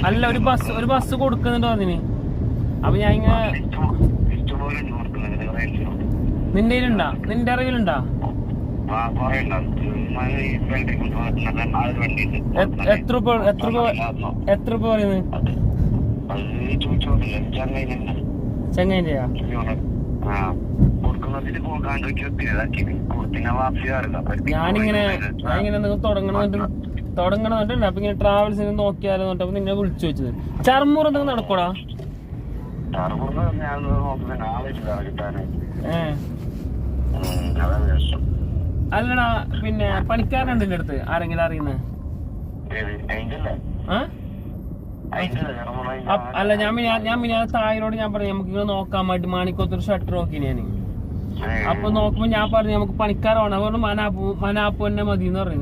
അല്ല ഒരു ബസ് കൊടുക്കുന്നുണ്ടോ അതിന്? അപ്പൊ ഞാൻ ഇങ്ങനെ നിന്റെ കയ്യിലുണ്ടാ? നിന്റെ അറിവിലുണ്ടാ? എത്ര രൂപ പറയുന്നത്? ചെങ്ങൈന്റെയാ? ഞാനിങ്ങനെ തുടങ്ങണമെന്നുണ്ട്. അപ്പൊ ഇങ്ങനെ ട്രാവൽസിന് നോക്കിയാലോ അപ്പൊ നിന്നെ വിളിച്ചു വെച്ചത്. ചർമ്മൂർ എന്തെങ്കിലും നടക്കൂടാ? അല്ലടാ, പിന്നെ പണിക്കാരുണ്ട് എന്റെ അടുത്ത് ആരെങ്കിലും അറിയുന്നത്? അല്ല, ഞാൻ തായിനോട് ഞാൻ പറഞ്ഞു നമുക്ക് ഇങ്ങനെ നോക്കാൻ വേണ്ടി മാണിക്കത്തൊരു ഷട്ടർ നോക്കി ഞാന്. അപ്പൊ നോക്കുമ്പോ ഞാൻ പറഞ്ഞു നമുക്ക് പണിക്കാരാണ്. അതുകൊണ്ട് മനാപ്പ് തന്നെ മതി എന്ന് പറഞ്ഞു.